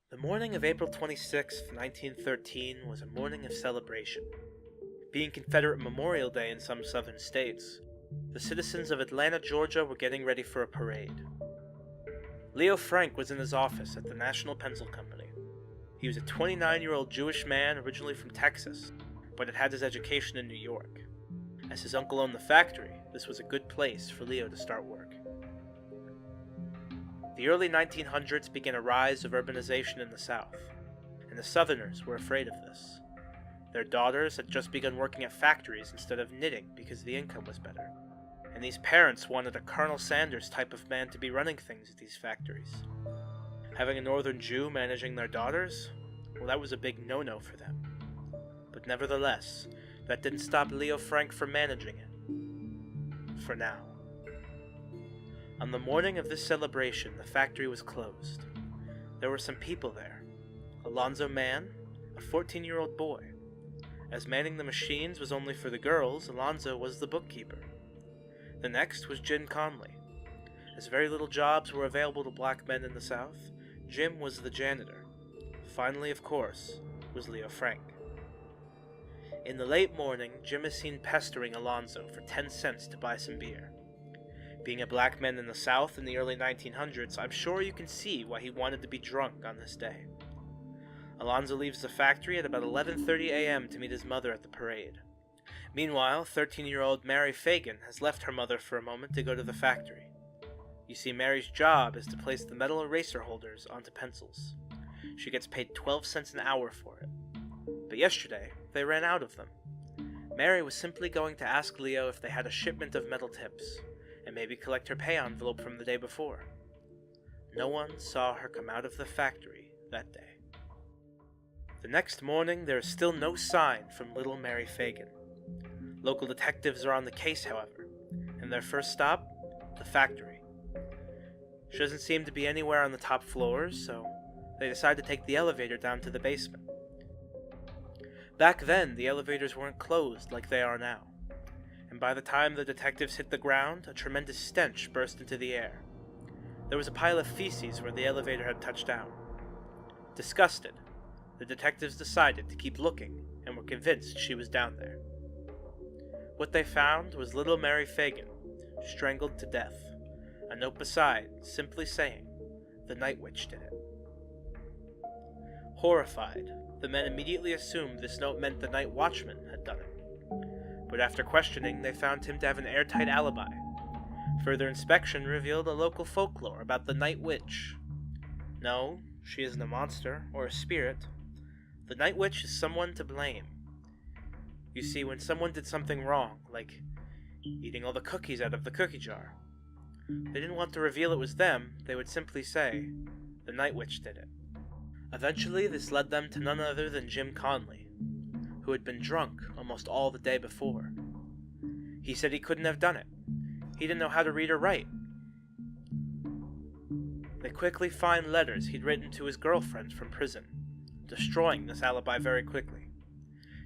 The morning of April 26, 1913 was a morning of celebration. Being Confederate Memorial Day in some southern states, the citizens of Atlanta, Georgia were getting ready for a parade. Leo Frank was in his office at the National Pencil Company. He was a 29-year-old Jewish man originally from Texas, but had had his education in New York. As his uncle owned the factory, this was a good place for Leo to start work. The early 1900s began a rise of urbanization in the South, and the Southerners were afraid of this. Their daughters had just begun working at factories instead of knitting because the income was better, and these parents wanted a Colonel Sanders type of man to be running things at these factories. Having a Northern Jew managing their daughters, well, that was a big no-no for them. But nevertheless, that didn't stop Leo Frank from managing it. For now. On the morning of this celebration, the factory was closed. There were some people there. Alonzo Mann, a 14-year-old boy. As manning the machines was only for the girls, Alonzo was the bookkeeper. The next was Jim Conley. As very little jobs were available to black men in the South, Jim was the janitor. Finally, of course, was Leo Frank. In the late morning, Jim is seen pestering Alonzo for 10 cents to buy some beer. Being a black man in the South in the early 1900s, I'm sure you can see why he wanted to be drunk on this day. Alonzo leaves the factory at about 11:30 a.m. to meet his mother at the parade. Meanwhile, 13-year-old Mary Fagan has left her mother for a moment to go to the factory. You see, Mary's job is to place the metal eraser holders onto pencils. She gets paid 12 cents an hour for it. But yesterday, they ran out of them. Mary was simply going to ask Leo if they had a shipment of metal tips, and maybe collect her pay envelope from the day before. No one saw her come out of the factory that day. The next morning, there is still no sign from little Mary Fagan. Local detectives are on the case, however, and their first stop, the factory. She doesn't seem to be anywhere on the top floors, so they decide to take the elevator down to the basement. Back then, the elevators weren't closed like they are now, and by the time the detectives hit the ground, a tremendous stench burst into the air. There was a pile of feces where the elevator had touched down. Disgusted, the detectives decided to keep looking and were convinced she was down there. What they found was little Mary Fagan, strangled to death, a note beside simply saying, "The Night Witch did it." Horrified, the men immediately assumed this note meant the night watchman had done it. But after questioning, they found him to have an airtight alibi. Further inspection revealed a local folklore about the Night Witch. No, she isn't a monster or a spirit. The Night Witch is someone to blame. You see, when someone did something wrong, like eating all the cookies out of the cookie jar, they didn't want to reveal it was them. They would simply say, "The Night Witch did it." Eventually, this led them to none other than Jim Conley, who had been drunk almost all the day before. He said he couldn't have done it. He didn't know how to read or write. They quickly find letters he'd written to his girlfriend from prison, destroying this alibi very quickly.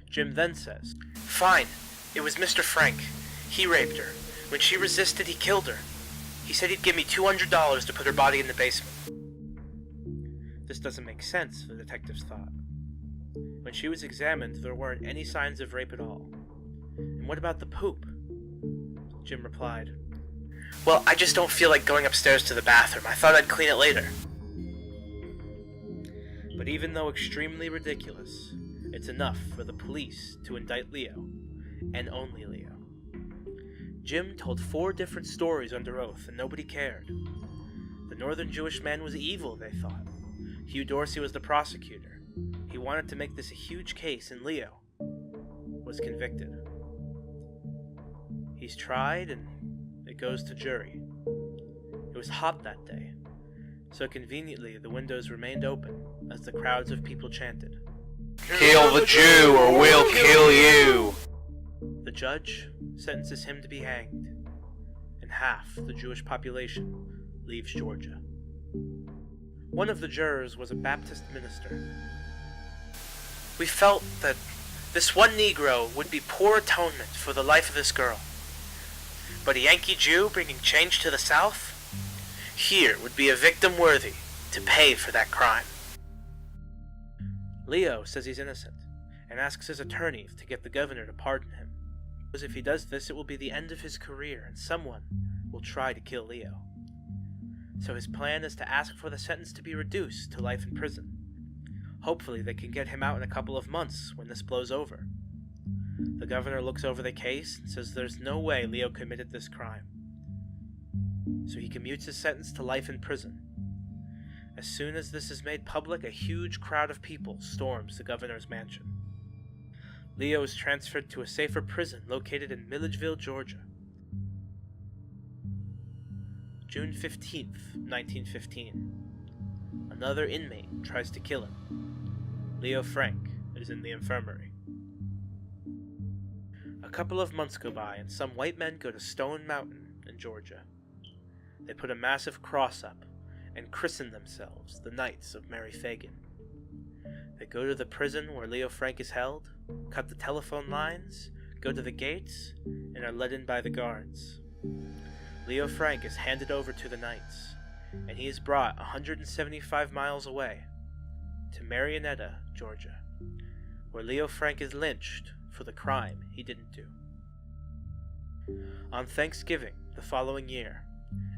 Jim then says, "Fine, it was Mr. Frank. He raped her. When she resisted, he killed her. He said he'd give me $200 to put her body in the basement." This doesn't make sense, the detectives thought. When she was examined, there weren't any signs of rape at all. And what about the poop? Jim replied, "Well, I just don't feel like going upstairs to the bathroom. I thought I'd clean it later." But even though extremely ridiculous, it's enough for the police to indict Leo, and only Leo. Jim told 4 different stories under oath, and nobody cared. The Northern Jewish man was evil, they thought. Hugh Dorsey was the prosecutor. He wanted to make this a huge case, and Leo was convicted. He's tried, and it goes to jury. It was hot that day, so conveniently the windows remained open as the crowds of people chanted, "Kill the Jew or we'll kill you!" The judge sentences him to be hanged, and half the Jewish population leaves Georgia. One of the jurors was a Baptist minister. "We felt that this one Negro would be poor atonement for the life of this girl. But a Yankee Jew bringing change to the South? Here would be a victim worthy to pay for that crime." Leo says he's innocent, and asks his attorney to get the governor to pardon him. Because if he does this, it will be the end of his career, and someone will try to kill Leo. So his plan is to ask for the sentence to be reduced to life in prison. Hopefully they can get him out in a couple of months when this blows over. The governor looks over the case and says there's no way Leo committed this crime. So he commutes his sentence to life in prison. As soon as this is made public, a huge crowd of people storms the governor's mansion. Leo is transferred to a safer prison located in Milledgeville, Georgia. June 15th, 1915. Another inmate tries to kill him. Leo Frank is in the infirmary. A couple of months go by and some white men go to Stone Mountain in Georgia. They put a massive cross up and christen themselves the Knights of Mary Fagin. They go to the prison where Leo Frank is held, cut the telephone lines, go to the gates, and are led in by the guards. Leo Frank is handed over to the Knights, and he is brought 175 miles away to Marietta, Georgia, where Leo Frank is lynched for the crime he didn't do. On Thanksgiving the following year,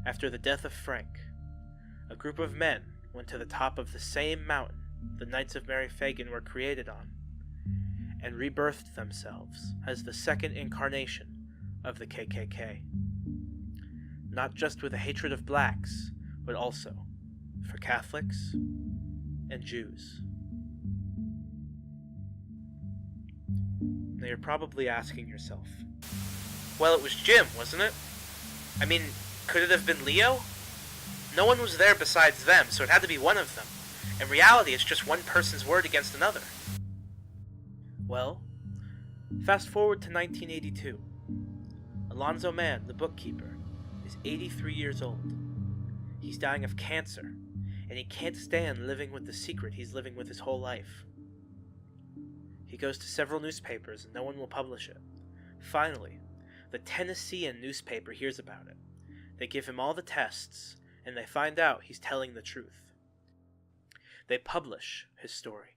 after the death of Frank, a group of men went to the top of the same mountain the Knights of Mary Fagin were created on, and rebirthed themselves as the second incarnation of the KKK. Not just with a hatred of blacks, but also for Catholics and Jews. Now you're probably asking yourself, well, it was Jim, wasn't it? I mean, could it have been Leo? No one was there besides them, so it had to be one of them. In reality, it's just one person's word against another. Well, fast forward to 1982. Alonzo Mann, the bookkeeper, is 83 years old. He's dying of cancer, and he can't stand living with the secret he's living with his whole life. He goes to several newspapers, and no one will publish it. Finally, the Tennessean newspaper hears about it. They give him all the tests, and they find out he's telling the truth. They publish his story.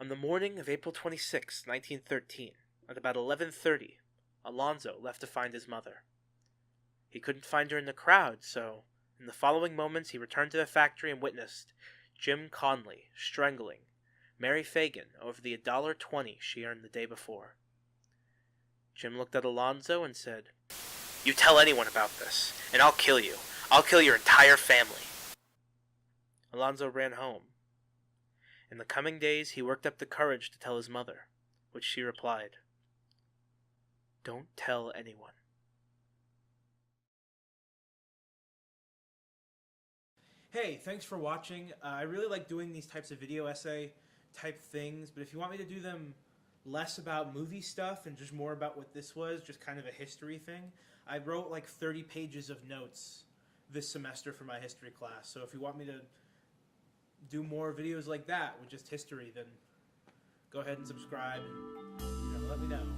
On the morning of April 26, 1913, at about 11:30, Alonzo left to find his mother. He couldn't find her in the crowd, so in the following moments he returned to the factory and witnessed Jim Conley strangling Mary Fagin over the $1.20 she earned the day before. Jim looked at Alonzo and said, "You tell anyone about this, and I'll kill you. I'll kill your entire family." Alonzo ran home. In the coming days, he worked up the courage to tell his mother, which she replied, "Don't tell anyone." Hey, thanks for watching. I really like doing these types of video essay type things, but if you want me to do them less about movie stuff and just more about what this was, just kind of a history thing, I wrote like 30 pages of notes this semester for my history class. So if you want me to do more videos like that with just history, then go ahead and subscribe and let me know.